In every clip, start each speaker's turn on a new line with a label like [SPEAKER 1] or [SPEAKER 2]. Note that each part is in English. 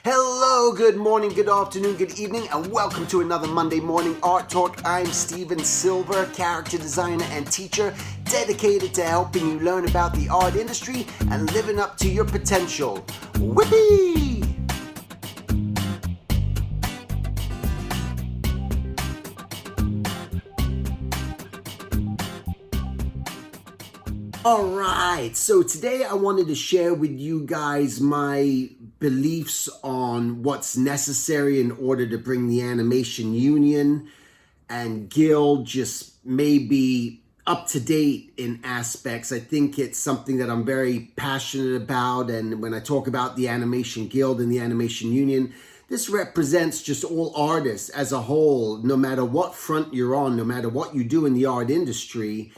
[SPEAKER 1] Hello, good morning, good afternoon, good evening, and welcome to another Monday Morning Art Talk. I'm Steven Silver, character designer and teacher, dedicated to helping you learn about the art industry and living up to your potential. Whippy! Alright, so today I wanted to share with you guys my beliefs on what's necessary in order to bring the Animation Union and Guild just maybe up to date in aspects. I think it's something that I'm very passionate about, and when I talk about the Animation Guild and the Animation Union, this represents just all artists as a whole, no matter what front you're on, no matter what you do in the art industry.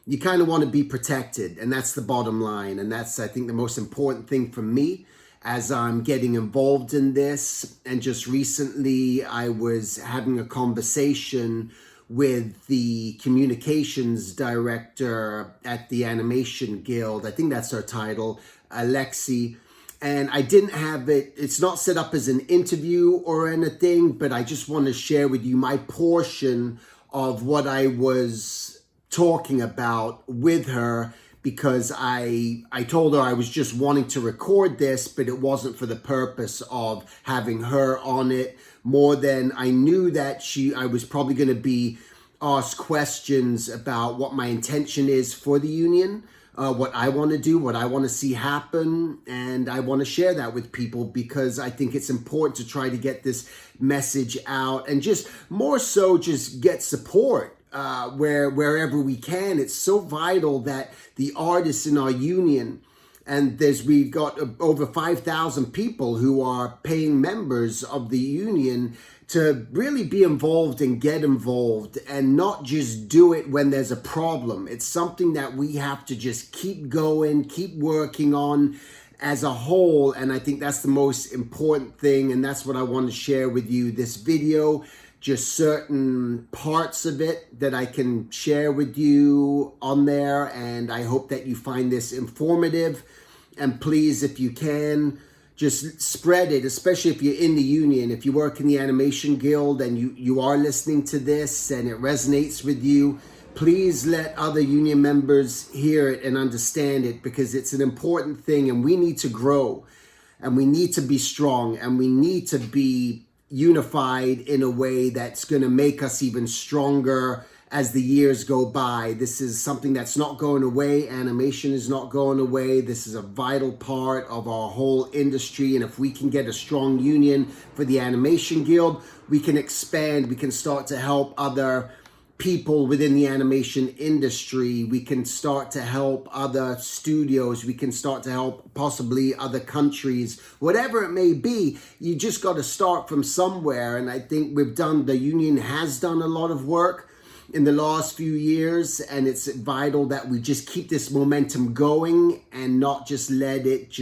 [SPEAKER 1] You kind of want to be protected, and that's the bottom line. And that's, I think, the most important thing for me as I'm getting involved in this. And just recently, I was having a conversation with the communications director at the Animation Guild. I think that's her title, Alexi. And I didn't have it, it's not set up as an interview or anything, but I just want to share with you my portion of what I was talking about with her, because I told her I was just wanting to record this, but it wasn't for the purpose of having her on it, more than I knew that I was probably going to be asked questions about what my intention is for the union, what I want to do, what I want to see happen, and I want to share that with people because I think it's important to try to get this message out and just more so just get support. Wherever we can. It's so vital that the artists in our union, and we've got over 5,000 people who are paying members of the union, to really be involved and get involved and not just do it when there's a problem. It's something that we have to just keep going, keep working on as a whole, and I think that's the most important thing, and that's what I want to share with you this video. Just certain parts of it that I can share with you on there, and I hope that you find this informative. And please, if you can, just spread it, especially if you're in the union. If you work in the Animation Guild and you are listening to this and it resonates with you, please let other union members hear it and understand it, because it's an important thing, and we need to grow, and we need to be strong, and we need to be unified in a way that's going to make us even stronger as the years go by. This is something that's not going away. Animation is not going away. This is a vital part of our whole industry, and if we can get a strong union for the Animation Guild, we can expand, we can start to help other people within the animation industry, we can start to help other studios, we can start to help possibly other countries, whatever it may be. You just got to start from somewhere, and I think the union has done a lot of work in the last few years, and it's vital that we just keep this momentum going and not just let it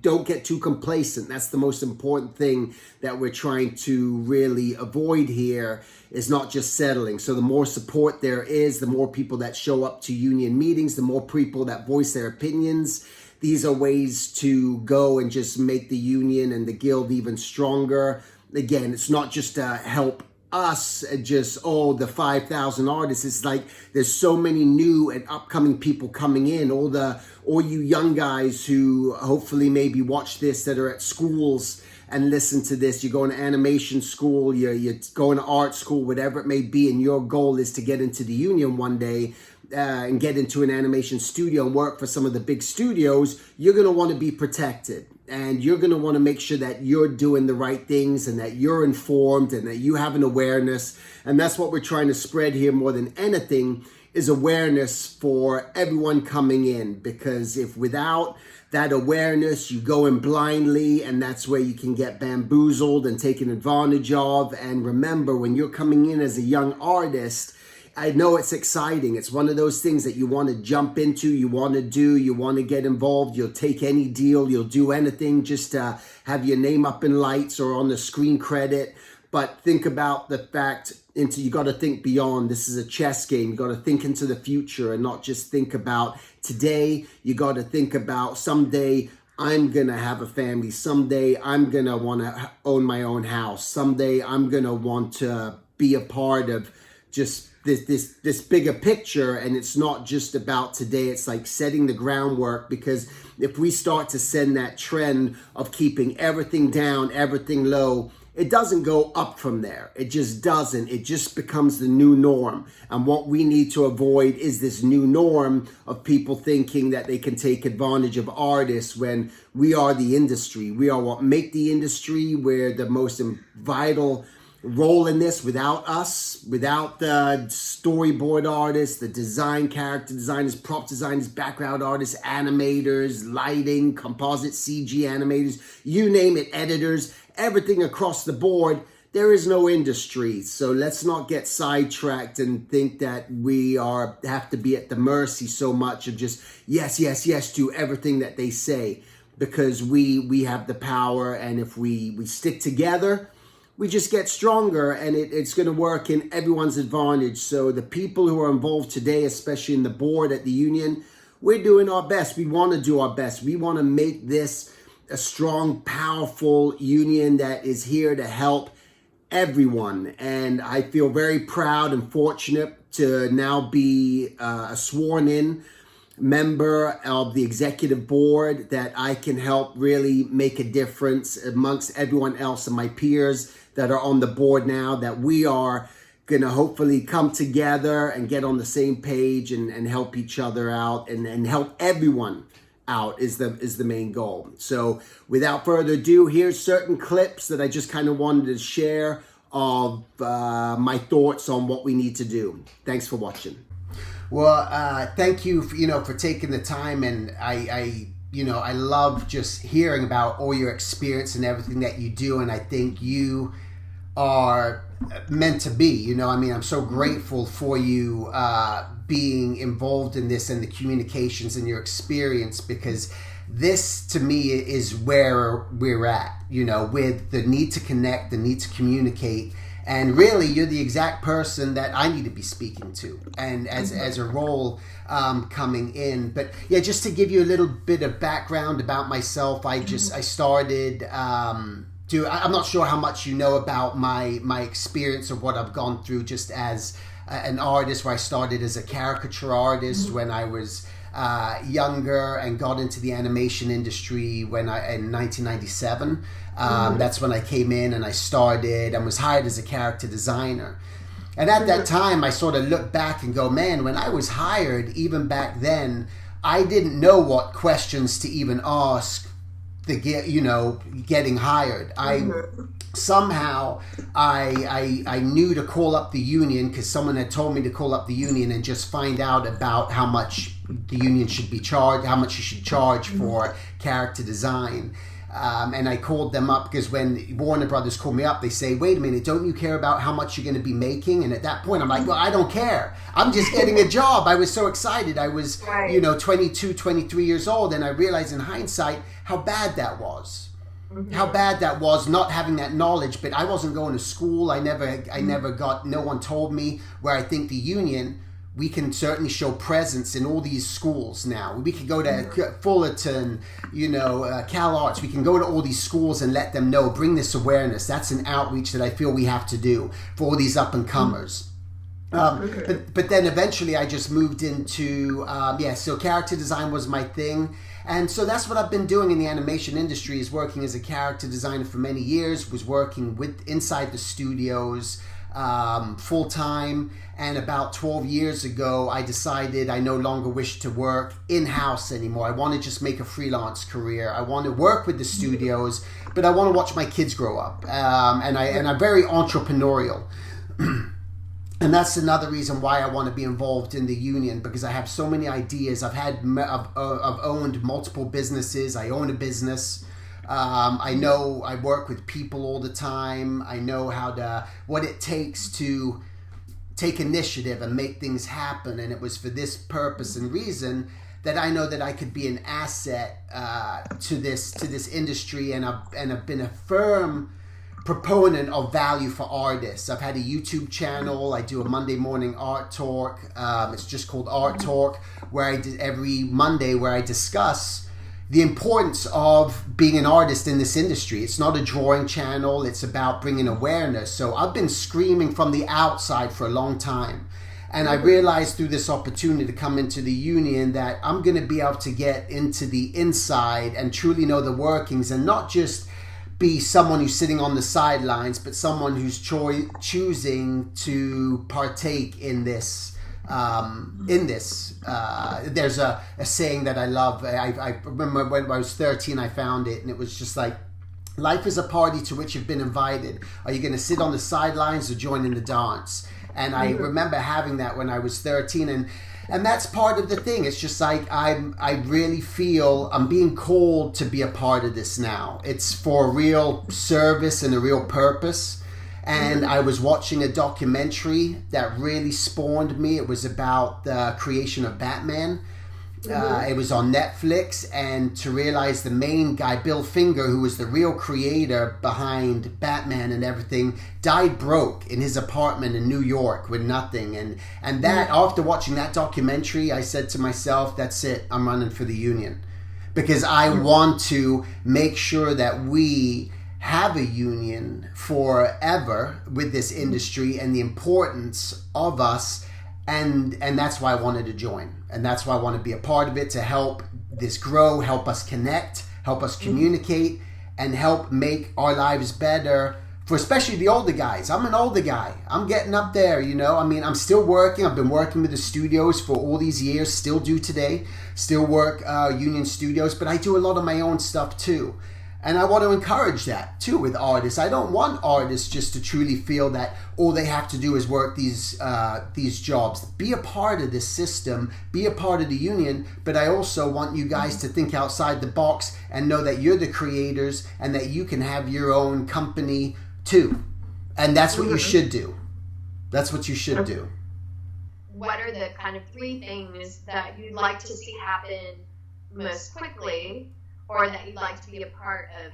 [SPEAKER 1] don't get too complacent. That's the most important thing that we're trying to really avoid here, is not just settling. So the more support there is, the more people that show up to union meetings, the more people that voice their opinions. These are ways to go and just make the union and the guild even stronger. Again, it's not just to help us, just the 5,000 artists. It's like there's so many new and upcoming people coming in, all you young guys who hopefully maybe watch this, that are at schools and listen to this. You're going to animation school, you're going to art school, whatever it may be, and your goal is to get into the union one day and get into an animation studio and work for some of the big studios. You're going to want to be protected, and you're going to want to make sure that you're doing the right things and that you're informed and that you have an awareness. And that's what we're trying to spread here more than anything, is awareness for everyone coming in. Because if without that awareness, you go in blindly, and that's where you can get bamboozled and taken advantage of. And remember, when you're coming in as a young artist, I know it's exciting. It's one of those things that you want to jump into, you want to do, you want to get involved. You'll take any deal, you'll do anything just to have your name up in lights or on the screen credit. But think about the fact, you got to think beyond. This is a chess game. You got to think into the future and not just think about today. You got to think about someday I'm going to have a family. Someday I'm going to want to own my own house. Someday I'm going to want to be a part of just this bigger picture. And it's not just about today. It's like setting the groundwork, because if we start to send that trend of keeping everything down, everything low, it doesn't go up from there. It just doesn't. It just becomes the new norm. And what we need to avoid is this new norm of people thinking that they can take advantage of artists when we are the industry. We are what make the industry. We're the most vital role in this. Without us, without the storyboard artists, the design, character designers, prop designers, background artists, animators, lighting, composite, CG animators, you name it, editors, everything across the board, there is no industry. So let's not get sidetracked and think that we have to be at the mercy so much of just yes to everything that they say, because we have the power. And if we stick together, we just get stronger, and it's going to work in everyone's advantage. So the people who are involved today, especially in the board at the union, we're doing our best. We want to do our best. We want to make this a strong, powerful union that is here to help everyone. And I feel very proud and fortunate to now be a sworn in member of the executive board, that I can help really make a difference amongst everyone else and my peers that are on the board now, that we are going to hopefully come together and get on the same page and help each other out and help everyone out is the main goal. So without further ado, here's certain clips that I just kind of wanted to share of my thoughts on what we need to do. Thanks for watching. Well, thank you for taking the time, and I love just hearing about all your experience and everything that you do, and I think you are meant to be. I'm so grateful for you being involved in this and the communications and your experience, because this to me is where we're at, with the need to connect, the need to communicate. And really, you're the exact person that I need to be speaking to, and as a role coming in. But yeah, just to give you a little bit of background about myself, I started I'm not sure how much you know about my experience of what I've gone through just as an artist, where I started as a caricature artist when I was younger, and got into the animation industry in 1997. That's when I came in and I started and was hired as a character designer. And at that time, I sort of look back and go, man, when I was hired, even back then, I didn't know what questions to even ask getting hired. Somehow I knew to call up the union, because someone had told me to call up the union and just find out about how much the union should be charged, how much you should charge for character design. And I called them up, because when Warner Brothers called me up, they say, wait a minute, don't you care about how much you're going to be making? And at that point, I'm like, well, I don't care. I'm just getting a job. I was so excited. I was, 22, 23 years old. And I realized in hindsight how bad that was. How bad that was, not having that knowledge. But I wasn't going to school. I never got, no one told me, where I think the union, we can certainly show presence in all these schools now. We can go to Fullerton, Cal Arts. We can go to all these schools and let them know, bring this awareness. That's an outreach that I feel we have to do for all these up-and-comers. But then eventually I just moved into, so character design was my thing. And so that's what I've been doing in the animation industry, is working as a character designer for many years, was working inside the studios, full-time. And about 12 years ago, I decided I no longer wish to work in-house anymore. I want to just make a freelance career. I want to work with the studios, but I want to watch my kids grow up. And I'm very entrepreneurial. And that's another reason why I want to be involved in the union, because I have so many ideas. I've owned multiple businesses. I own a business. I know I work with people all the time. I know what it takes to take initiative and make things happen. And it was for this purpose and reason that I know that I could be an asset to this industry, and I've been a firm proponent of value for artists. I've had a YouTube channel. I do a Monday morning art talk. It's just called Art Talk, where I did every Monday, where I discuss the importance of being an artist in this industry. It's not a drawing channel. It's about bringing awareness. So I've been screaming from the outside for a long time. And I realized through this opportunity to come into the union that I'm going to be able to get into the inside and truly know the workings, and not just be someone who's sitting on the sidelines, but someone who's choosing to partake in this. There's a saying that I love. I remember when I was 13, I found it, and it was just like, life is a party to which you've been invited. Are you going to sit on the sidelines or join in the dance? And I remember having that when I was 13, and that's part of the thing. It's just like I really feel I'm being called to be a part of this now. It's for a real service and a real purpose. And I was watching a documentary that really spawned me. It was about the creation of Batman. It was on Netflix, and to realize the main guy, Bill Finger, who was the real creator behind Batman and everything, died broke in his apartment in New York with nothing. And that, after watching that documentary, I said to myself, that's it, I'm running for the union. Because I want to make sure that we have a union forever with this industry and the importance of us. And that's why I wanted to join. And that's why I want to be a part of it, to help this grow, help us connect, help us communicate, and help make our lives better for especially the older guys. I'm an older guy. I'm getting up there, you know. I mean, I'm still working. I've been working with the studios for all these years, still do today, still work union studios, but I do a lot of my own stuff too. And I want to encourage that too with artists. I don't want artists just to truly feel that all they have to do is work these jobs. Be a part of this system, be a part of the union, but I also want you guys to think outside the box and know that you're the creators and that you can have your own company too. And that's what you should do. That's what you should do.
[SPEAKER 2] What are the kind of 3 things that you'd like to see happen most quickly, or that you'd like to be a part of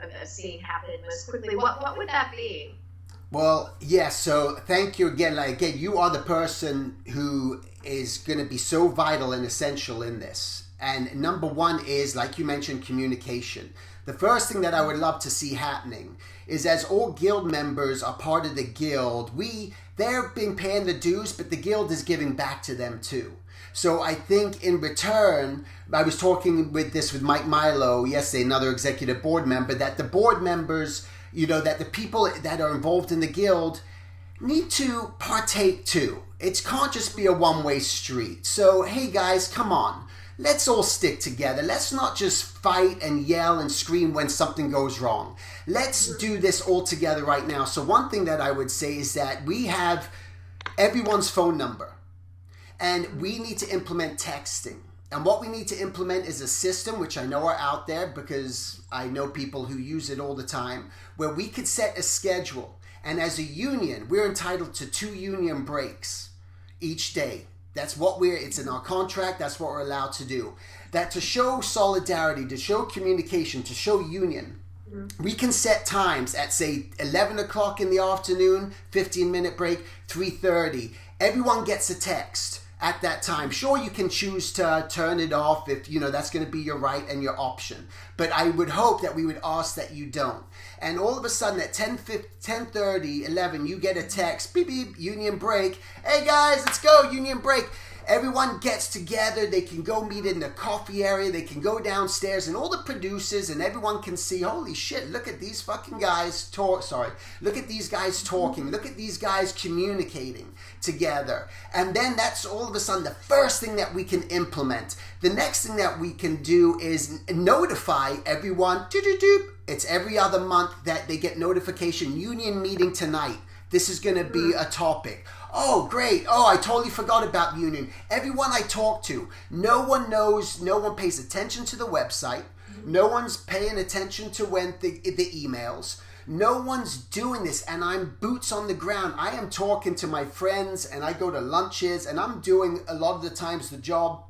[SPEAKER 2] of seeing happen most quickly? What would that be?
[SPEAKER 1] Well, yeah, so thank you again. Again, you are the person who is going to be so vital and essential in this. And number 1 is, like you mentioned, communication. The first thing that I would love to see happening is, as all guild members are part of the guild, they're being paying the dues, but the guild is giving back to them too. So I think in return, I was talking with Mike Milo yesterday, another executive board member, that the board members, that the people that are involved in the guild need to partake too. It can't just be a one-way street. So, hey guys, come on. Let's all stick together. Let's not just fight and yell and scream when something goes wrong. Let's do this all together right now. So one thing that I would say is that we have everyone's phone number. And we need to implement texting. And what we need to implement is a system, which I know are out there because I know people who use it all the time, where we could set a schedule. And as a union, we're entitled to 2 union breaks each day. It's in our contract, that's what we're allowed to do. That to show solidarity, to show communication, to show union, we can set times at, say, 11 o'clock in the afternoon, 15-minute break, 3:30. Everyone gets a text at that time. Sure, you can choose to turn it off if, that's going to be your right and your option. But I would hope that we would ask that you don't. And all of a sudden at 10:30, 11, you get a text, beep, beep, union break. Hey guys, let's go, union break. Everyone gets together. They can go meet in the coffee area. They can go downstairs, and all the producers and everyone can see, holy shit, look at these fucking guys look at these guys talking. Look at these guys communicating together. And then that's all of a sudden the first thing that we can implement. The next thing that we can do is notify everyone. It's every other month that they get notification, union meeting tonight. This is going to be a topic. Oh, great. Oh, I totally forgot about union. Everyone I talk to, no one knows, no one pays attention to the website. No one's paying attention to the emails. No one's doing this, and I'm boots on the ground. I am talking to my friends, and I go to lunches, and I'm doing a lot of the times the job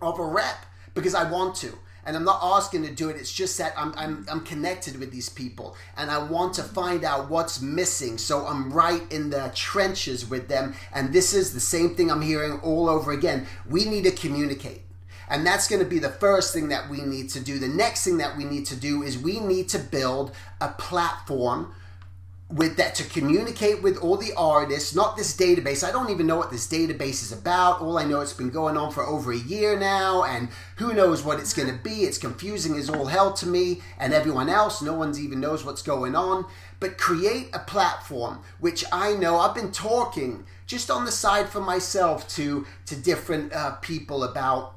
[SPEAKER 1] of a rep because I want to. And I'm not asking to do it. It's just that I'm connected with these people, and I want to find out what's missing. So I'm right in the trenches with them. And this is the same thing I'm hearing all over again. We need to communicate. And that's going to be the first thing that we need to do. The next thing that we need to do is we need to build a platform with that to communicate with all the artists, not this database. I don't even know what this database is about. All I know, it's been going on for over a year now, and who knows what it's going to be. It's confusing as all hell to me and everyone else. No one even knows what's going on. But create a platform, which I know I've been talking just on the side for myself to different people about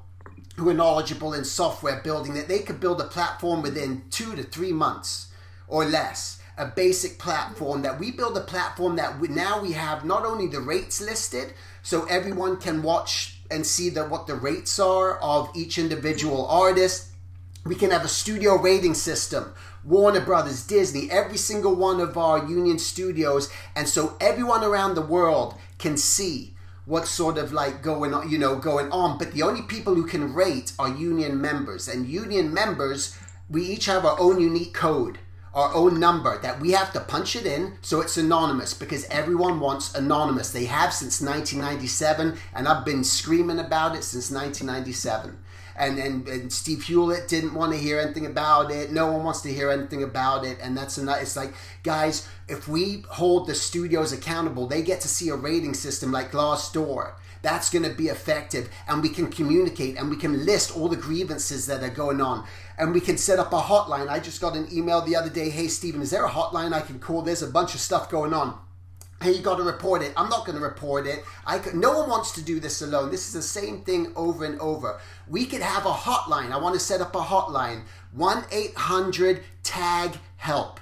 [SPEAKER 1] who are knowledgeable in software building, that they could build a platform within 2 to 3 months or less. A basic platform, that we build a platform that now we have not only the rates listed, so everyone can watch and see what the rates are of each individual artist. We can have a studio rating system, Warner Brothers, Disney, every single one of our union studios, and so everyone around the world can see what's sort of like going on. But the only people who can rate are union members, and union members, we each have our own unique code, our own number that we have to punch it in so it's anonymous, because everyone wants anonymous. They have since 1997, and I've been screaming about it since 1997. And Steve Hewlett didn't want to hear anything about it. No one wants to hear anything about it. And it's like, guys, if we hold the studios accountable, they get to see a rating system like Glassdoor. That's going to be effective, and we can communicate, and we can list all the grievances that are going on, and we can set up a hotline. I just got an email the other day, hey Stephen, is there a hotline I can call? There's a bunch of stuff going on. Hey, you got to report it. I'm not going to report it. No one wants to do this alone. This is the same thing over and over. We could have a hotline. I want to set up a hotline, 1-800-TAG-HELP.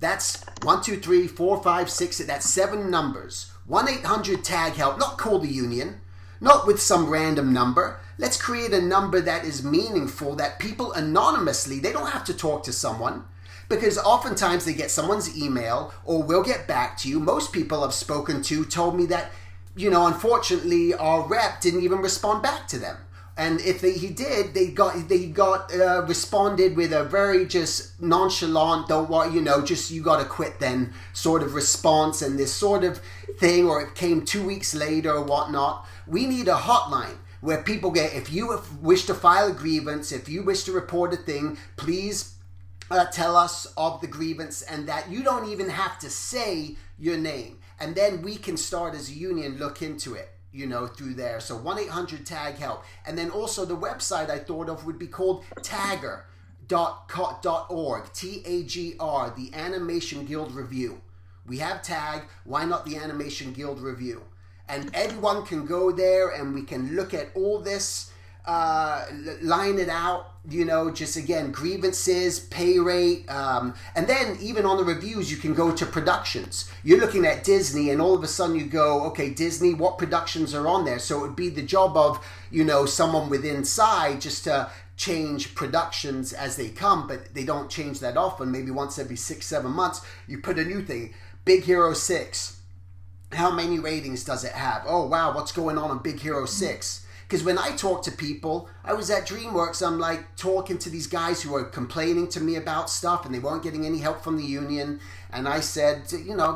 [SPEAKER 1] That's 1, 2, 3, 4, 5, 6. That's 7 numbers. 1-800-TAG-HELP. Not call the union, not with some random number. Let's create a number that is meaningful, that people anonymously, they don't have to talk to someone, because oftentimes they get someone's email or we'll get back to you. Most people I've spoken to told me that, unfortunately our rep didn't even respond back to them. And if he did, they got responded with a very just nonchalant, don't worry, just you got to quit then sort of response, and this sort of thing, or it came 2 weeks later or whatnot. We need a hotline where people get, if you wish to file a grievance, if you wish to report a thing, please tell us of the grievance, and that you don't even have to say your name. And then we can start as a union, look into it, through there. So 1-800-TAG-HELP. And then also the website I thought of would be called Tagr.org, T-A-G-R, the Animation Guild Review. We have TAG, why not the Animation Guild Review? And everyone can go there, and we can look at all this, line it out, just again, grievances, pay rate, and then even on the reviews, you can go to productions. You're looking at Disney, and all of a sudden you go, okay, Disney, what productions are on there? So it would be the job of, someone with inside just to change productions as they come, but they don't change that often. Maybe once every 6-7 months, you put a new thing. Big Hero 6. How many ratings does it have? Oh, wow, what's going on Big Hero 6? Because when I talk to people, I was at DreamWorks, I'm like talking to these guys who are complaining to me about stuff, and they weren't getting any help from the union. And I said,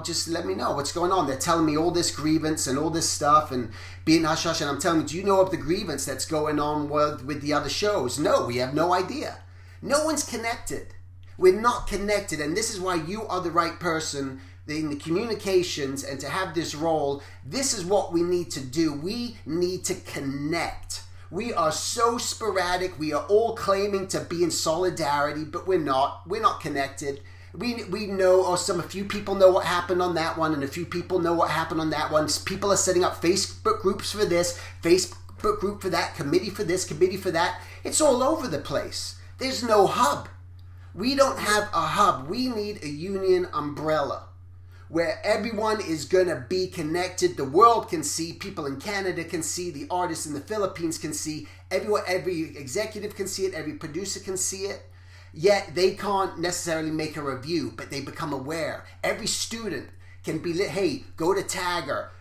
[SPEAKER 1] just let me know what's going on. They're telling me all this grievance and all this stuff and being hush hush. And I'm telling them, do you know of the grievance that's going on with the other shows? No, we have no idea. No one's connected. We're not connected. And this is why you are the right person in the communications, and to have this role. This is what we need to do. We need to connect. We are so sporadic. We are all claiming to be in solidarity, but we're not. We're not connected. We know, or a few people know what happened on that one, and a few people know what happened on that one. People are setting up Facebook groups for this, Facebook group for that, committee for this, committee for that. It's all over the place. There's no hub. We don't have a hub. We need a union umbrella where everyone is going to be connected. The world can see, people in Canada can see, the artists in the Philippines can see, every executive can see it, every producer can see it, yet they can't necessarily make a review, but they become aware. Every student can be, hey, go to Tagr.org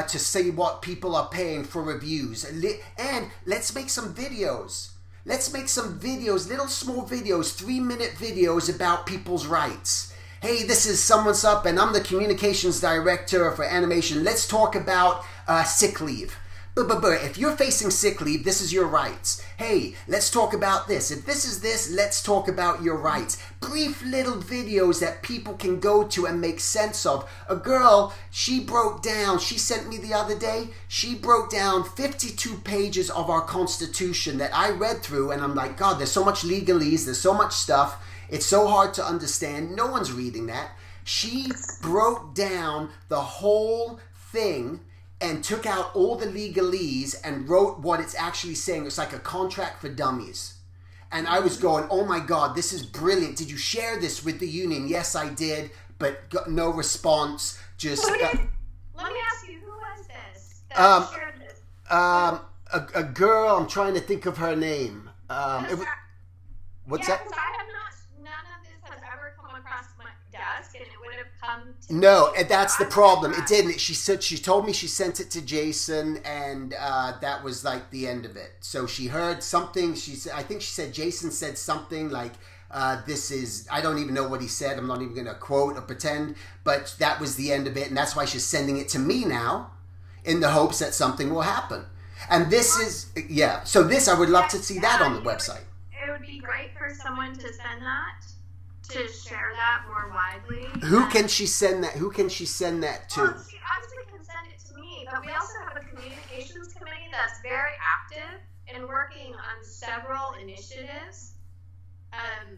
[SPEAKER 1] to see what people are paying for reviews. And let's make some videos. Let's make some videos, little small videos, 3-minute videos about people's rights. Hey, this is someone's up, and I'm the communications director for animation. Let's talk about sick leave. But if you're facing sick leave, this is your rights. Hey, let's talk about this. If this is this, let's talk about your rights. Brief little videos that people can go to and make sense of. A girl, she sent me the other day, she broke down 52 pages of our Constitution that I read through, and I'm like, God, there's so much legalese, there's so much stuff. It's so hard to understand. No one's reading that. She broke down the whole thing and took out all the legalese and wrote what it's actually saying. It's like a contract for dummies. And I was going, oh my God, this is brilliant. Did you share this with the union? Yes, I did, but got no response. Just
[SPEAKER 2] let me ask you, who was this that shared this?
[SPEAKER 1] A girl, I'm trying to think of her name. What's that?
[SPEAKER 2] Because I have none of this has ever come across my desk, and it would have come to
[SPEAKER 1] No,
[SPEAKER 2] me.
[SPEAKER 1] and that's the problem. It didn't. She told me she sent it to Jason, and that was like the end of it. So she heard something. I think she said Jason said something like, "This is." I don't even know what he said. I'm not even going to quote or pretend. But that was the end of it, and that's why she's sending it to me now, in the hopes that something will happen. And this is So this, I would love to see that on the website.
[SPEAKER 2] It would be great for someone to send that, to share that more widely.
[SPEAKER 1] Who can she send that? Who can she send that to?
[SPEAKER 2] Well, she obviously can send it to me, but we also have a communications committee that's very active and working on several initiatives.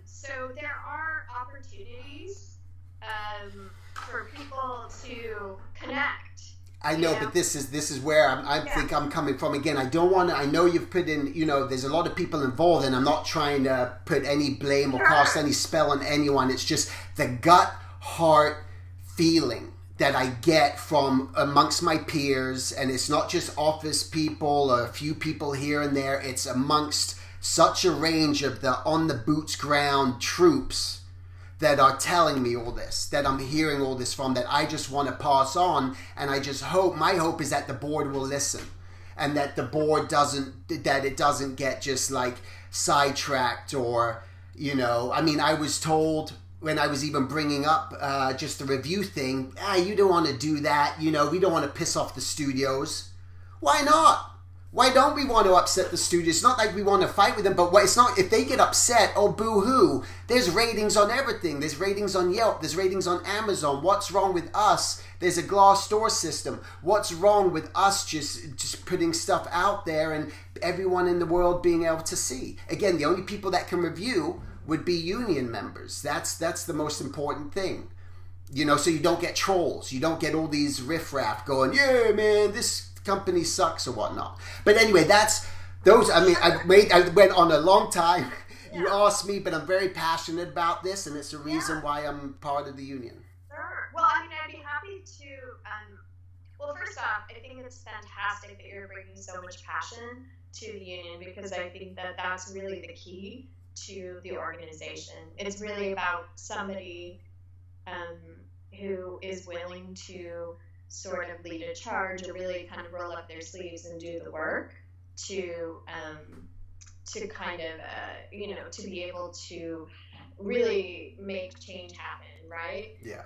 [SPEAKER 2] So there are opportunities for people to connect.
[SPEAKER 1] I know, but this is where I think I'm coming from. Again, I don't want to. I know you've put in. There's a lot of people involved, and I'm not trying to put any blame or cast any spell on anyone. It's just the gut heart feeling that I get from amongst my peers, and it's not just office people or a few people here and there. It's amongst such a range of the on the boots ground troops that are telling me all this, that I'm hearing all this from, that I just want to pass on. And I just hope, my hope is that the board will listen, and that the board doesn't get just like sidetracked or, I was told when I was even bringing up just the review thing, you don't want to do that. We don't want to piss off the studios. Why not? Why don't we want to upset the studios? It's not like we want to fight with them, but it's not, if they get upset, oh boo-hoo, there's ratings on everything. There's ratings on Yelp. There's ratings on Amazon. What's wrong with us? There's a Glassdoor system. What's wrong with us just putting stuff out there and everyone in the world being able to see? Again, the only people that can review would be union members. That's the most important thing. So you don't get trolls. You don't get all these riffraff going, yeah, man, this company sucks or whatnot. But anyway, that's those. I went on a long time. You asked me, but I'm very passionate about this, and it's the reason why I'm part of the union.
[SPEAKER 2] Sure. Well, I'd be happy to. Well, first off, I think it's fantastic that you're bringing so much passion to the union, because I think that that's really the key to the organization. It's really about somebody who is willing to sort of lead a charge, or really kind of roll up their sleeves and do the work to kind of to be able to really make change happen, right?
[SPEAKER 1] Yeah.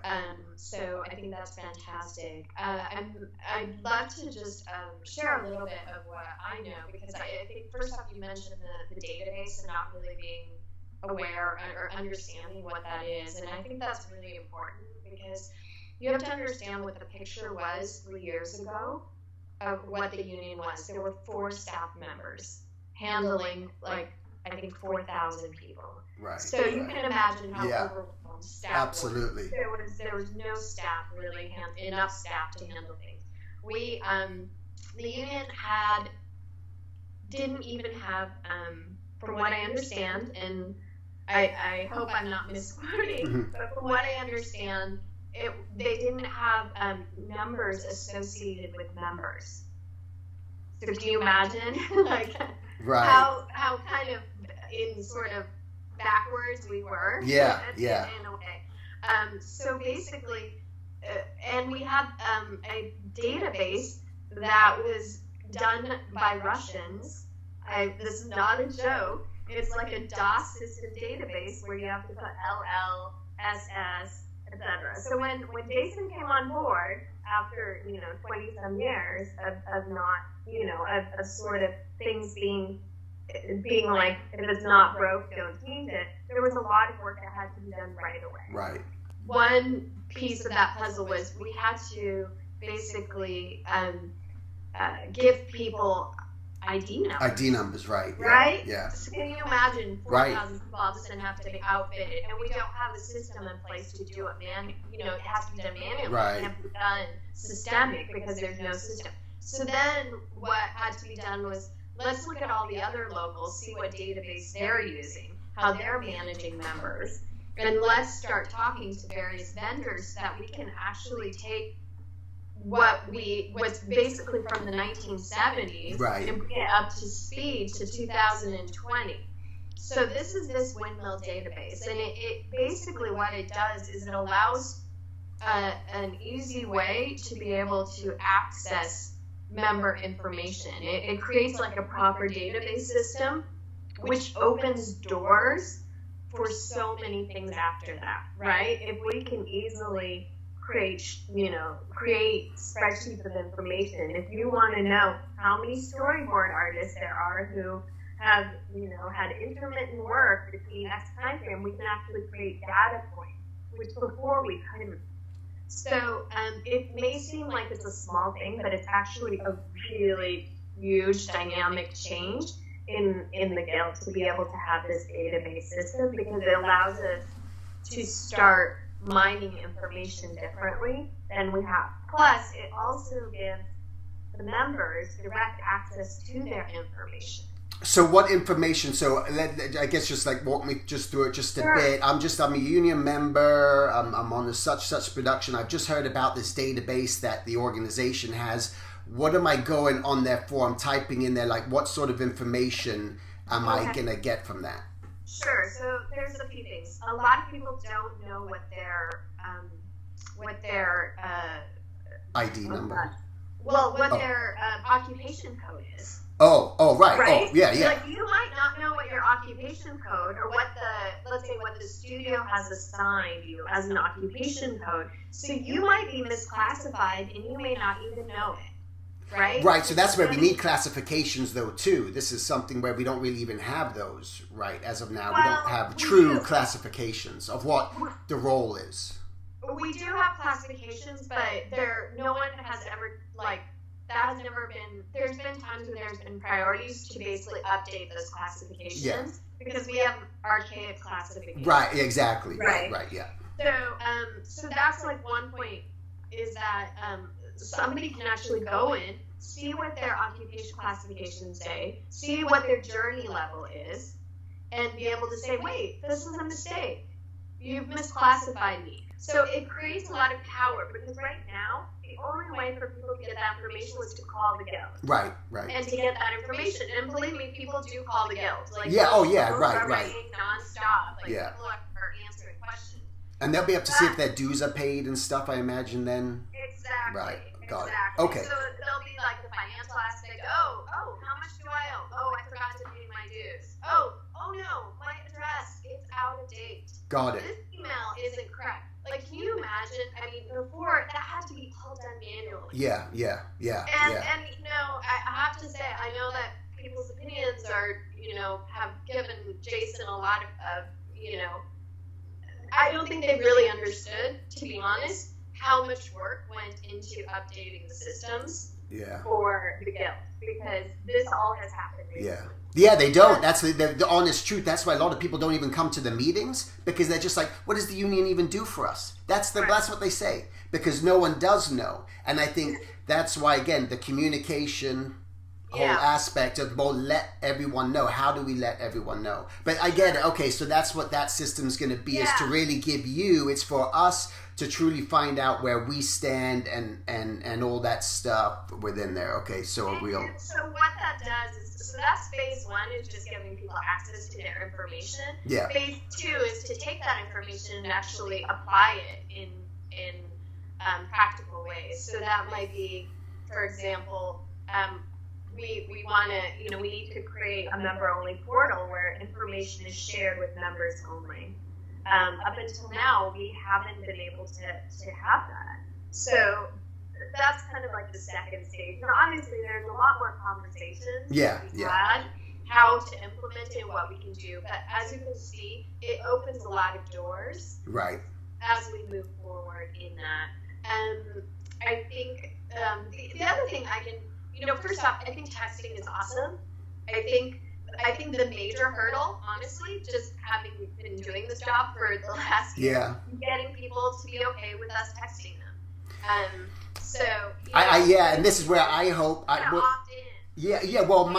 [SPEAKER 2] So I think that's fantastic. I'd love to just share a little bit of what I know, because I think first off, you mentioned the database and not really being aware or understanding what that is, and I think that's really important, because you have to understand what the picture was 3 years ago of what the union was. There were 4 staff members handling, I think 4,000 people.
[SPEAKER 1] Right.
[SPEAKER 2] So you can imagine how overwhelmed staff
[SPEAKER 1] Absolutely.
[SPEAKER 2] was. There was no staff, really, enough staff to handle things. We, the union didn't even have, from what I understand, and I hope I'm not misquoting, but from what I understand, they didn't have numbers associated with members. So can you imagine, how kind of in sort of backwards we were?
[SPEAKER 1] Yeah.
[SPEAKER 2] In a way. So basically, and we had a database that was done by Russians. This is not a joke. It's like a DOS system database where you have to put LL, SS, etc. So when Jason came on board after 20 some years of not of sort of things being like, if it's not broke, don't change it. There was a lot of work that had to be done right away.
[SPEAKER 1] Right.
[SPEAKER 2] One piece of that puzzle was we had to basically give people ID numbers.
[SPEAKER 1] ID numbers, right?
[SPEAKER 2] Right?
[SPEAKER 1] Yeah.
[SPEAKER 2] So can you imagine 4,000
[SPEAKER 1] Right.
[SPEAKER 2] people all of a sudden have to be outfitted, and we don't have a system in place to do it, it has to be done manually.
[SPEAKER 1] Right.
[SPEAKER 2] It can't be done systemic because there's no system. So then what had to be done was, let's look at all the other locals, see what database they're using, how they're managing members, and let's start talking to various vendors so that we can actually take what's basically from the 1970s,
[SPEAKER 1] Right.
[SPEAKER 2] and bring it up to speed to 2020. So this is this windmill database, and it basically what it does is it allows an easy way to be able to access member information. It creates like a proper database system, which opens doors for so many things after that, right? If we can easily create spreadsheets of information. If you want to know how many storyboard artists there are who have, had intermittent work between X time frame, we can actually create data points, which before we couldn't. So it may seem like it's a small thing, but it's actually a really huge dynamic change in the Guild to be able to have this database system, because it allows us to start mining information differently than we have. Plus, it also gives the members direct access to their information.
[SPEAKER 1] So what information? So I guess just like walk me just through it just a
[SPEAKER 2] Sure.
[SPEAKER 1] bit. I'm a union member. I'm on the such production. I've just heard about this database that the organization has. What am I going on there for? I'm typing in there like what sort of information am I gonna get from that?
[SPEAKER 2] Sure. So there's a few things. A lot of people don't know what their
[SPEAKER 1] ID number.
[SPEAKER 2] their occupation code is.
[SPEAKER 1] Oh, right.
[SPEAKER 2] Right?
[SPEAKER 1] Oh, yeah.
[SPEAKER 2] Like you might not know what your occupation code or what the studio has assigned you as an occupation code. So you might be misclassified and you may not even know it. Right?
[SPEAKER 1] Right, so that's where we need classifications, though, too. This is something where we don't really even have those, right, as of now. We don't have true classifications of what the role is.
[SPEAKER 2] We do have classifications, but no one has ever, that has never been, there's been times when there's been priorities to basically update those classifications, because we have archaic classifications.
[SPEAKER 1] Right, exactly.
[SPEAKER 2] Right.
[SPEAKER 1] Right, yeah.
[SPEAKER 2] So that's one point, is that somebody can actually go in, see what their occupation classifications say, see what their journey level is, and be able to say, wait, this is a mistake. You've misclassified me. So it creates a lot of power, because right now, the only way for people to get that information was to call the Guild.
[SPEAKER 1] Right.
[SPEAKER 2] And to get that information. And believe me, people do call the Guild.
[SPEAKER 1] Right,
[SPEAKER 2] right. Non-stop. People are answering questions.
[SPEAKER 1] And they'll be able to see if their dues are paid and stuff, I imagine, then.
[SPEAKER 2] Exactly.
[SPEAKER 1] Right. Got it.
[SPEAKER 2] Exactly.
[SPEAKER 1] Okay.
[SPEAKER 2] So there'll be the financial aspect. Oh, how much do I owe? Oh, I forgot to pay my dues. Oh no, my address, it's out of date.
[SPEAKER 1] Got it.
[SPEAKER 2] This email isn't correct. Can you imagine? I mean, before that had to be all done manually.
[SPEAKER 1] Yeah.
[SPEAKER 2] And I have to say, I know that people's opinions are, have given Jason a lot of, I don't think they really understood, to be honest, how much work went into updating the systems for the Guild, because this all has happened recently.
[SPEAKER 1] Yeah, they don't. That's the honest truth. That's why a lot of people don't even come to the meetings, because they're just like, what does the union even do for us? That's what they say, because no one does know. And I think that's why, again, the communication whole aspect of, well, let everyone know. How do we let everyone know? But I get it. Okay, so that's what that system's going to be, is to really give you, it's for us to truly find out where we stand and all that stuff within there. Okay, so a real...
[SPEAKER 2] So what that does is, so that's phase one, is just giving people access to their information.
[SPEAKER 1] Yeah.
[SPEAKER 2] Phase two is to take that information and actually apply it in practical ways. So that might be, for example, we want to, we need to create a member-only portal where information is shared with members only. Up until now, we haven't been able to have that. So that's kind of like the second stage. Now, obviously, there's a lot more conversations to be had, how to implement it, what we can do. But as you can see, it opens a lot of doors.
[SPEAKER 1] Right.
[SPEAKER 2] As we move forward in that. I think the other thing I can, first off, I think texting is awesome. I think the major hurdle, honestly, just having been doing this job for the last year, getting people to be okay with us texting them. So
[SPEAKER 1] and this is where I hope
[SPEAKER 2] opt in.
[SPEAKER 1] Well,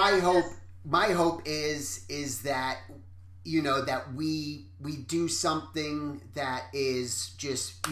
[SPEAKER 1] my hope is that that we do something that is just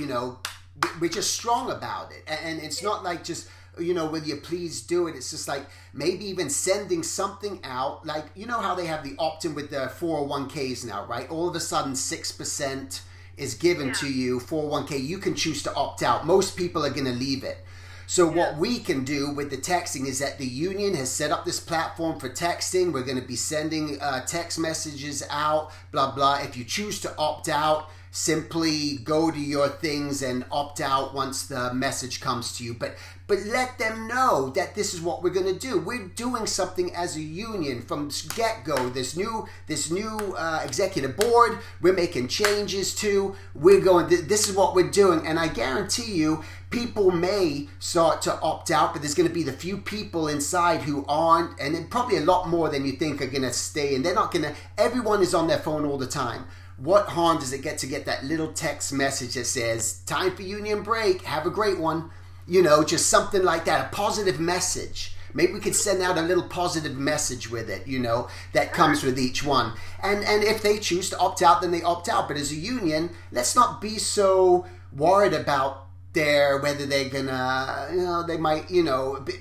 [SPEAKER 1] we're just strong about it, and it's not like just will you please do it. It's just like maybe even sending something out, like how they have the opt-in with the 401ks now, right? All of a sudden 6% is given to you, 401k. You can choose to opt out. Most people are going to leave it. So what we can do with the texting is that the union has set up this platform for texting. We're going to be sending text messages out, blah, blah. If you choose to opt out, simply go to your things and opt out once the message comes to you. But let them know that this is what we're going to do. We're doing something as a union from get-go. This new executive board, we're making changes to. We're going, this is what we're doing. And I guarantee you, people may start to opt out, but there's going to be the few people inside who aren't, and then probably a lot more than you think are going to stay. And they're not going to, everyone is on their phone all the time. What harm does it get to get that little text message that says, time for union break, have a great one? Just something like that, a positive message. Maybe we could send out a little positive message with it, that comes with each one. And if they choose to opt out, then they opt out. But as a union, let's not be so worried about whether they're gonna, they might,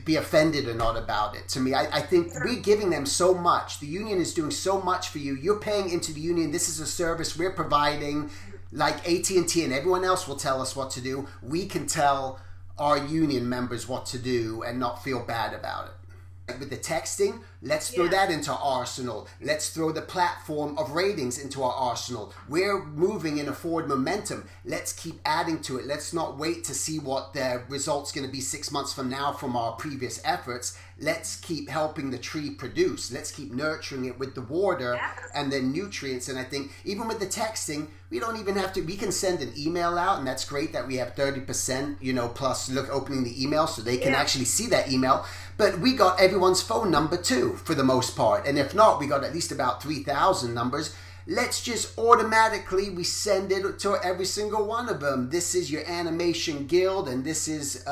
[SPEAKER 1] be offended or not about it. To me, I think we're giving them so much. The union is doing so much for you. You're paying into the union. This is a service we're providing. Like AT&T and everyone else will tell us what to do. We can tell our union members what to do and not feel bad about it. With the texting, let's throw that into our arsenal. Let's throw the platform of ratings into our arsenal. We're moving in a forward momentum. Let's keep adding to it. Let's not wait to see what the result's going to be 6 months from now from our previous efforts. Let's keep helping the tree produce. Let's keep nurturing it with the water and the nutrients. And I think even with the texting, we don't even have to, we can send an email out, and that's great that we have 30%, plus opening the email so they can actually see that email. But we got everyone's phone number too, for the most part. And if not, we got at least about 3,000 numbers. Let's just automatically, we send it to every single one of them. This is your animation guild, and this is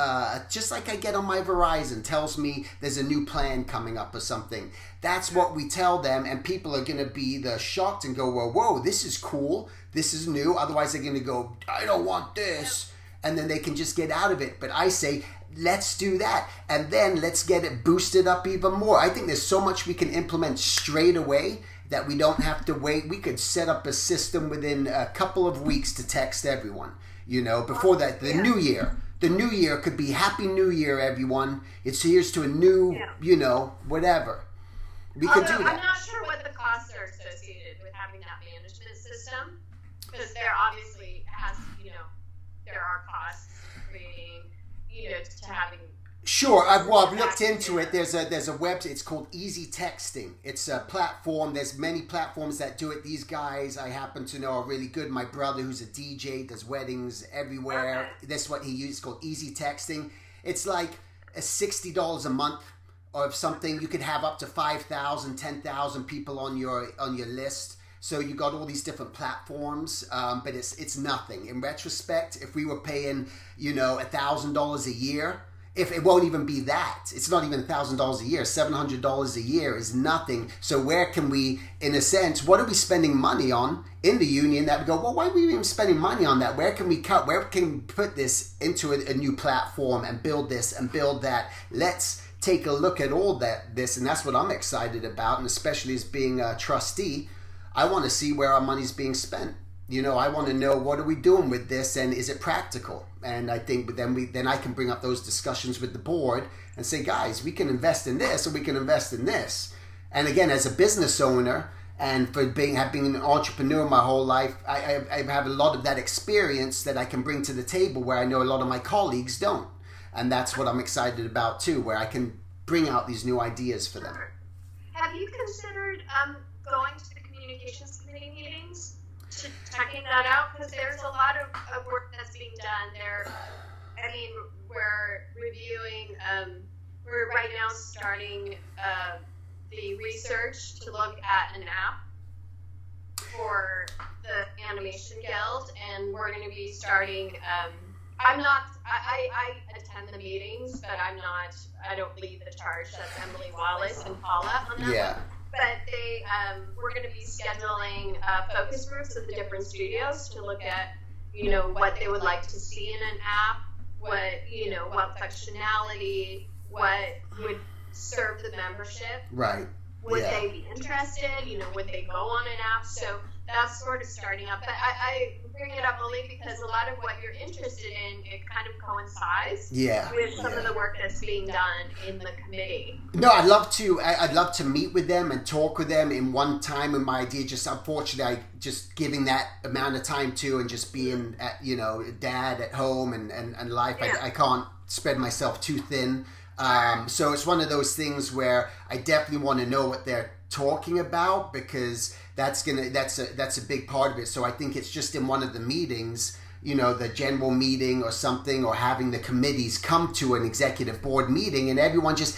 [SPEAKER 1] just like I get on my Verizon, tells me there's a new plan coming up or something. That's what we tell them, and people are going to be shocked and go, whoa, this is cool. This is new. Otherwise, they're going to go, I don't want this. And then they can just get out of it. But I say, let's do that. And then let's get it boosted up even more. I think there's so much we can implement straight away that we don't have to wait. We could set up a system within a couple of weeks to text everyone, before that, the new year. The new year could be Happy New Year, everyone. Here's to a new, whatever. We could do that.
[SPEAKER 2] I'm not sure what the costs are associated with having that management system, because there obviously there are costs creating, to having.
[SPEAKER 1] Sure, I've looked into it. There's a website. It's called Easy Texting. It's a platform. There's many platforms that do it. These guys I happen to know are really good. My brother, who's a DJ, does weddings everywhere. Okay. That's what he uses. It's called Easy Texting. It's like $60 a month or something. You could have up to 5,000, 10,000 people on your list. So you got all these different platforms, but it's nothing. In retrospect, if we were paying, $1,000 a year. If it won't even be that, it's not even $1,000 a year. $700 a year is nothing. So where can we, in a sense, what are we spending money on in the union that we go, well, why are we even spending money on that? Where can we cut? Where can we put this into a new platform and build this and build that? Let's take a look at all this, and that's what I'm excited about. And especially as being a trustee, I want to see where our money's being spent. I want to know, what are we doing with this, and is it practical? And I think then I can bring up those discussions with the board and say, guys, we can invest in this, or we can invest in this. And again, as a business owner And for being an entrepreneur my whole life, I have a lot of that experience that I can bring to the table where I know a lot of my colleagues don't. And that's what I'm excited about too, where I can bring out these new ideas for them.
[SPEAKER 2] Have you considered going to the communications committee meetings, checking that out? Because there's a lot of work that's being done there. I mean, we're reviewing, we're right now starting the research to look at an app for the Animation Guild, and we're going to be starting, I attend the meetings, but I don't lead the charge. That's Emily Wallace and Paula on that
[SPEAKER 1] Yeah.
[SPEAKER 2] one. But we're going to be scheduling focus groups at the different studios to look at, what they would like to see in an app, what functionality, what would serve the membership.
[SPEAKER 1] Right.
[SPEAKER 2] Would they be interested? Would they go on an app? So that's sort of starting up. But I bring it up only because a lot of what you're interested in, it kind of coincides with some of the work that's being done in the committee.
[SPEAKER 1] No, I'd love to meet with them and talk with them in one time. And my idea, just unfortunately, just giving that amount of time to, and just being a dad at home and life, I can't spread myself too thin. So it's one of those things where I definitely want to know what they're talking about, because that's a big part of it. So I think it's just in one of the meetings, the general meeting or something, or having the committees come to an executive board meeting and everyone just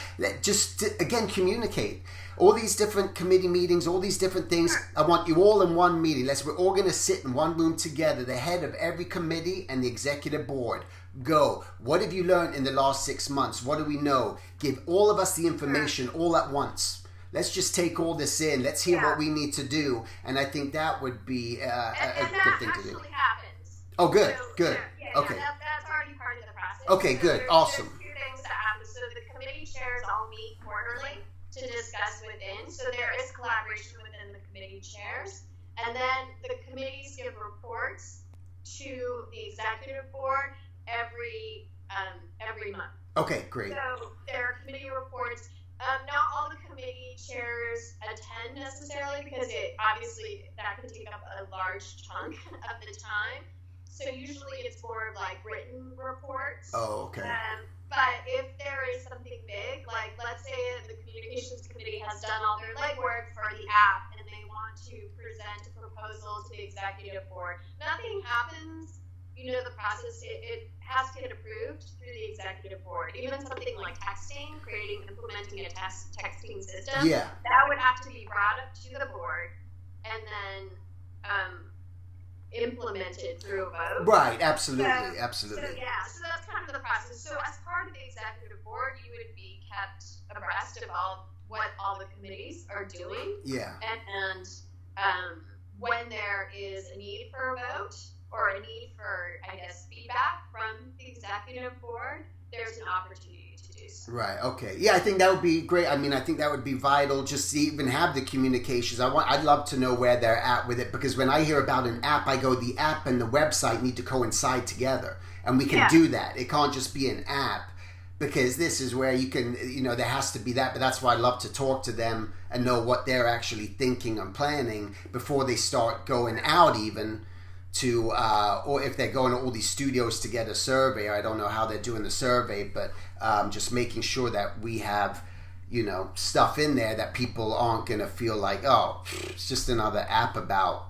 [SPEAKER 1] again communicate. All these different committee meetings, all these different things, I want you all in one meeting. We're all going to sit in one room together, the head of every committee and the executive board. Go. What have you learned in the last 6 months? What do we know? Give all of us the information all at once. Let's just take all this in. Let's hear what we need to do. And I think that would be a good thing to do.
[SPEAKER 2] And that actually happens.
[SPEAKER 1] Oh, good,
[SPEAKER 2] So,
[SPEAKER 1] good.
[SPEAKER 2] Yeah,
[SPEAKER 1] Okay.
[SPEAKER 2] that's already part of the process.
[SPEAKER 1] Okay, good, awesome.
[SPEAKER 2] There's two things that happen. So the committee chairs all meet quarterly to discuss within. So there is collaboration within the committee chairs. And then the committees give reports to the executive board every month.
[SPEAKER 1] Okay, great.
[SPEAKER 2] So there are committee reports. Not all the committee chairs attend necessarily, because obviously that can take up a large chunk of the time. So usually it's more of like written reports.
[SPEAKER 1] Oh, okay.
[SPEAKER 2] But if there is something big, like let's say the communications committee has done all their legwork for the app and they want to present a proposal to the executive board, nothing happens. The process, it has to get approved through the executive board. Even something like texting, implementing a texting system, that would have to be brought up to the board and then implemented through a vote.
[SPEAKER 1] Right, absolutely.
[SPEAKER 2] So that's kind of the process. So as part of the executive board, you would be kept abreast of what all the committees are doing.
[SPEAKER 1] Yeah.
[SPEAKER 2] And when there is a need for a vote, or a need for, feedback from the executive board, there's an opportunity to do so.
[SPEAKER 1] Right, okay. Yeah, I think that would be great. I mean, I think that would be vital just to even have the communications. I'd love to know where they're at with it, because when I hear about an app, I go, the app and the website need to coincide together. And we can do that. It can't just be an app, because this is where you can, there has to be that. But that's why I love to talk to them and know what they're actually thinking and planning before they start going out even to, or if they're going to all these studios to get a survey. I don't know how they're doing the survey, but just making sure that we have, stuff in there that people aren't going to feel like, oh, it's just another app about,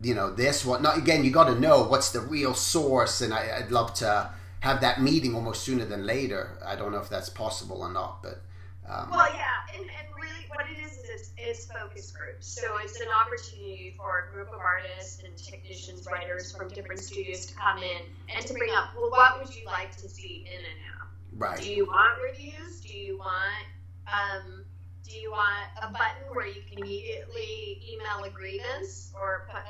[SPEAKER 1] this, what not. Again, you got to know what's the real source, and I'd love to have that meeting almost sooner than later. I don't know if that's possible or not, but.
[SPEAKER 2] Well, yeah, and really what it is focus groups. So it's an opportunity for a group of artists and technicians, writers from different studios to come in and to bring up, well, what would you like to see in an app?
[SPEAKER 1] Right.
[SPEAKER 2] Do you want reviews? Do you want a button where you can immediately email a grievance or put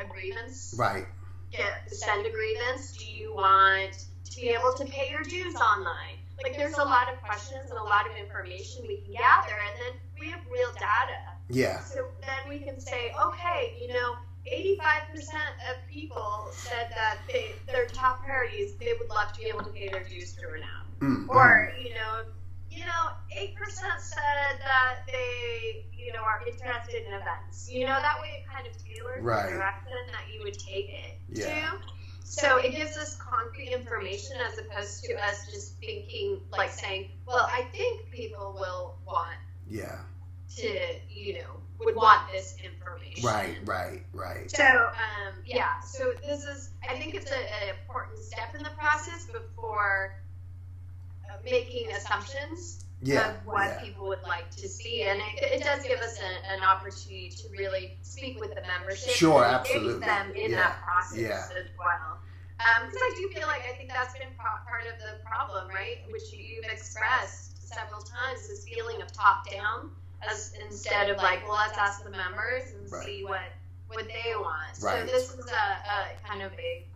[SPEAKER 2] a grievance?
[SPEAKER 1] Right.
[SPEAKER 2] Send a grievance. Do you want to be able to pay your dues online? Like, there's a lot of questions and a lot of information we can gather, and then we have real data.
[SPEAKER 1] Yeah.
[SPEAKER 2] So then we can say, okay, 85% of people said that their top priorities, they would love to be able to pay their dues through an app. Or, 8% said that they, are interested in events. That way it kind of tailors
[SPEAKER 1] Right.
[SPEAKER 2] the direction that you would take it
[SPEAKER 1] Yeah.
[SPEAKER 2] to. So it gives us concrete information as opposed to us just thinking, like saying, well, I think people will want
[SPEAKER 1] Yeah.
[SPEAKER 2] to, would want this information.
[SPEAKER 1] Right.
[SPEAKER 2] So, so this is, I think it's an important step in the process before making assumptions
[SPEAKER 1] Yeah.
[SPEAKER 2] of what
[SPEAKER 1] Yeah.
[SPEAKER 2] people would like to see. And it does give us an opportunity to really speak with the membership.
[SPEAKER 1] Sure,
[SPEAKER 2] and
[SPEAKER 1] absolutely.
[SPEAKER 2] engage them in
[SPEAKER 1] Yeah.
[SPEAKER 2] that process
[SPEAKER 1] Yeah.
[SPEAKER 2] as well. Because I do feel like I think that's been part of the problem, right? Which you've expressed several times, this feeling of top down, as instead of like, well, let's ask the members and
[SPEAKER 1] Right.
[SPEAKER 2] see what they want.
[SPEAKER 1] Right.
[SPEAKER 2] So this is a kind of a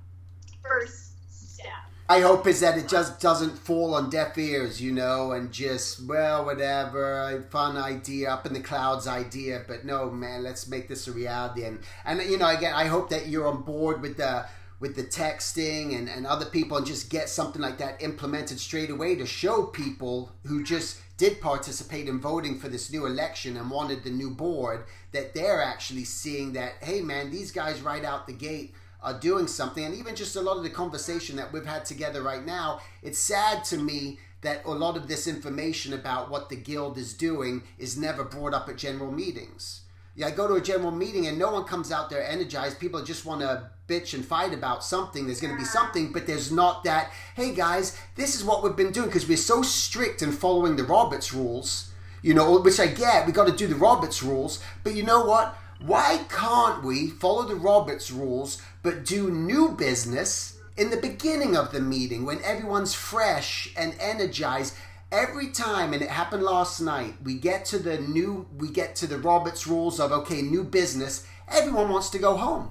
[SPEAKER 2] first step.
[SPEAKER 1] I hope is that it just doesn't fall on deaf ears, and just, well, whatever, fun idea, up in the clouds idea, but no, man, let's make this a reality. And again, I hope that you're on board with the texting and other people, and just get something like that implemented straight away to show people who just did participate in voting for this new election and wanted the new board, that they're actually seeing that, hey man, these guys right out the gate are doing something. And even just a lot of the conversation that we've had together right now, it's sad to me that a lot of this information about what the guild is doing is never brought up at general meetings. Yeah, I go to a general meeting and no one comes out there energized. People just want to bitch and fight about something. There's going to be something, but there's not that, hey guys, this is what we've been doing, because we're so strict in following the Roberts rules, which I get, we got to do the Roberts rules, but you know what? Why can't we follow the Roberts rules but do new business in the beginning of the meeting when everyone's fresh and energized? Every time, and it happened last night, we get to the Roberts rules of, okay, new business, everyone wants to go home.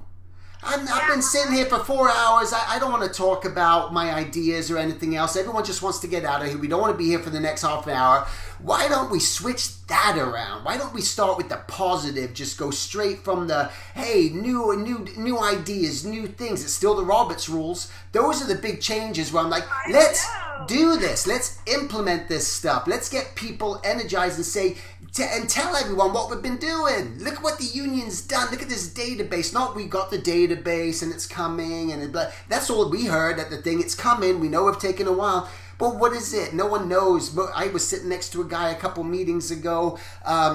[SPEAKER 1] I've been sitting here for 4 hours. I don't want to talk about my ideas or anything else. Everyone just wants to get out of here. We don't want to be here for the next half an hour. Why don't we switch that around? Why don't we start with the positive? Just go straight from the, hey, new ideas, new things. It's still the Roberts rules. Those are the big changes where I'm like, let's do this. Let's implement this stuff. Let's get people energized and say, and tell everyone what we've been doing. Look at what the union's done. Look at this database. Not we got the database and it's coming, and that's all we heard at the thing. It's coming. We know it's taken a while. But what is it? No one knows. But I was sitting next to a guy a couple meetings ago,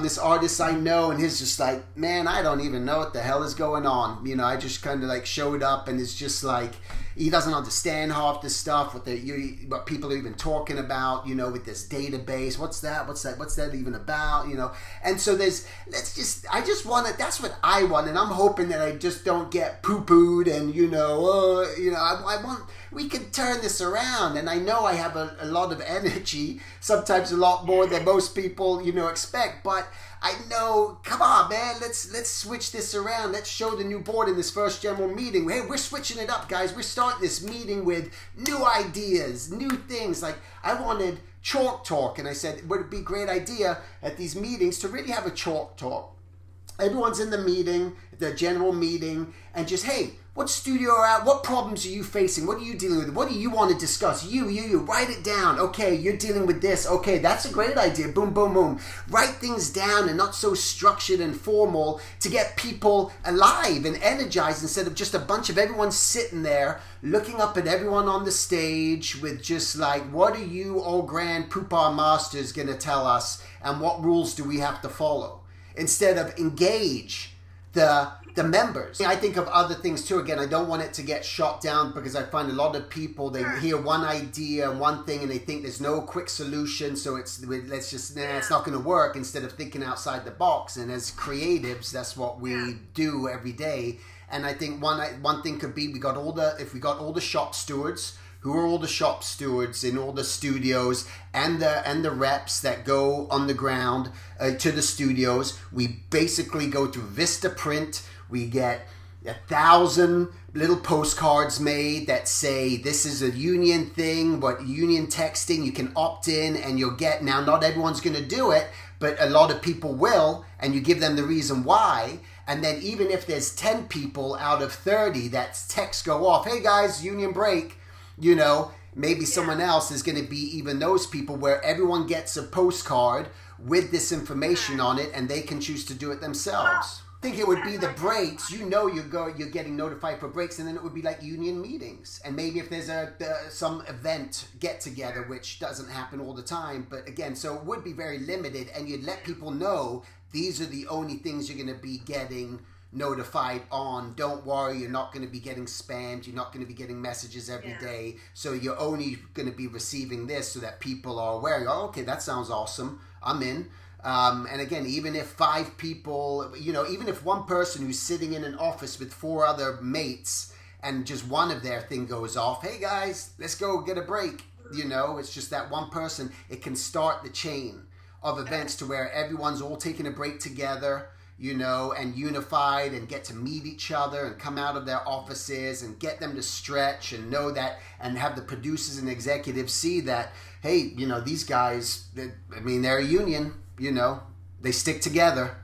[SPEAKER 1] this artist I know, and he's just like, man, I don't even know what the hell is going on. I just kind of like showed up, and it's just like, he doesn't understand half the stuff, what people are even talking about, with this database. What's that even about, And so I just want to, that's what I want, and I'm hoping that I just don't get poo-pooed, and, I want, we can turn this around, and I know I have a lot of energy, sometimes a lot more than most people, expect, but I know, come on, man, let's switch this around. Let's show the new board in this first general meeting. Hey, we're switching it up, guys. We're starting this meeting with new ideas, new things. Like, I wanted chalk talk, and I said, would it be a great idea at these meetings to really have a chalk talk? Everyone's in the meeting, the general meeting, and just, hey, what problems are you facing? What are you dealing with? What do you want to discuss? You, write it down. Okay, you're dealing with this. Okay, that's a great idea. Boom, boom, boom. Write things down and not so structured and formal to get people alive and energized instead of just a bunch of everyone sitting there looking up at everyone on the stage with just like, what are you, old grand poopah masters, going to tell us, and what rules do we have to follow? Instead of engage the members. I think of other things too. Again, I don't want it to get shot down, because I find a lot of people, they hear one idea, one thing, and they think there's no quick solution, so it's not going to work, instead of thinking outside the box. And as creatives, that's what we do every day. And I think one thing could be, if we got all the shop stewards, who are all the shop stewards in all the studios, and the reps that go on the ground to the studios. We basically go through Vistaprint. We get 1,000 little postcards made that say, this is a union thing, what union texting, you can opt in and you'll get, now not everyone's going to do it, but a lot of people will, and you give them the reason why. And then even if there's 10 people out of 30 that texts go off, hey guys, union break, maybe someone else is going to be even those people where everyone gets a postcard with this information on it and they can choose to do it themselves. I think it would be the breaks. You know, you're getting notified for breaks, and then it would be like union meetings. And maybe if there's some event get together, which doesn't happen all the time, but again, so it would be very limited, and you'd let people know these are the only things you're going to be getting notified on. Don't worry, you're not going to be getting spammed. You're not going to be getting messages every day. So you're only going to be receiving this so that people are aware. Oh, okay, that sounds awesome. I'm in. And again, even if 5 people, even if one person who's sitting in an office with 4 other mates and just one of their thing goes off, hey guys, let's go get a break. It's just that one person. It can start the chain of events to where everyone's all taking a break together, and unified and get to meet each other and come out of their offices and get them to stretch and know that, and have the producers and executives see that, hey, these guys, they're a union. They stick together.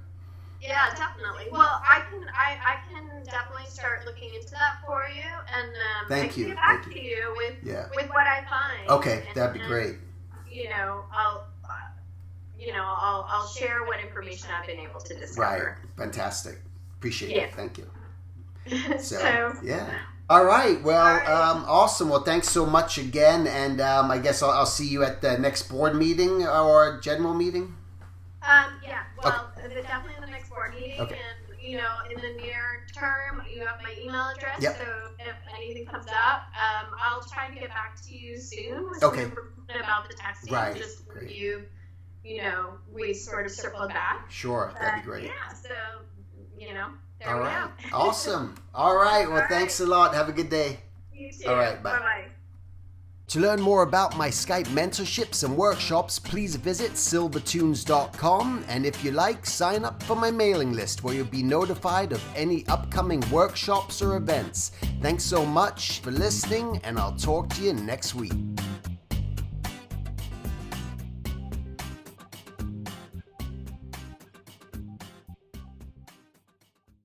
[SPEAKER 2] Yeah, definitely. Well, I can definitely start looking into that for you, and
[SPEAKER 1] Thank you.
[SPEAKER 2] Get back to you with what I find.
[SPEAKER 1] Okay, that'd be great.
[SPEAKER 2] I'll share what information I've been able to discover.
[SPEAKER 1] Right, fantastic. Appreciate it. Thank you.
[SPEAKER 2] So
[SPEAKER 1] yeah. All right. Well, awesome. Well, thanks so much again, and I guess I'll see you at the next board meeting or general meeting.
[SPEAKER 2] Yeah, well, definitely the next board meeting, and in the near term, you have my email address.
[SPEAKER 1] Yep.
[SPEAKER 2] So if anything comes up, I'll try to get back to you soon with
[SPEAKER 1] Okay.
[SPEAKER 2] some information about the testing.
[SPEAKER 1] Right.
[SPEAKER 2] Just
[SPEAKER 1] Great.
[SPEAKER 2] review. We sort of circle back.
[SPEAKER 1] Sure, that'd be great.
[SPEAKER 2] Yeah. So there
[SPEAKER 1] All
[SPEAKER 2] we
[SPEAKER 1] right.
[SPEAKER 2] go.
[SPEAKER 1] Awesome. All right. Well,
[SPEAKER 2] All
[SPEAKER 1] thanks a lot. Have a good day.
[SPEAKER 2] You too.
[SPEAKER 1] All right, bye.
[SPEAKER 2] Bye.
[SPEAKER 1] To learn more about my Skype mentorships and workshops, please visit silvertunes.com, and if you like, sign up for my mailing list where you'll be notified of any upcoming workshops or events. Thanks so much for listening, and I'll talk to you next week.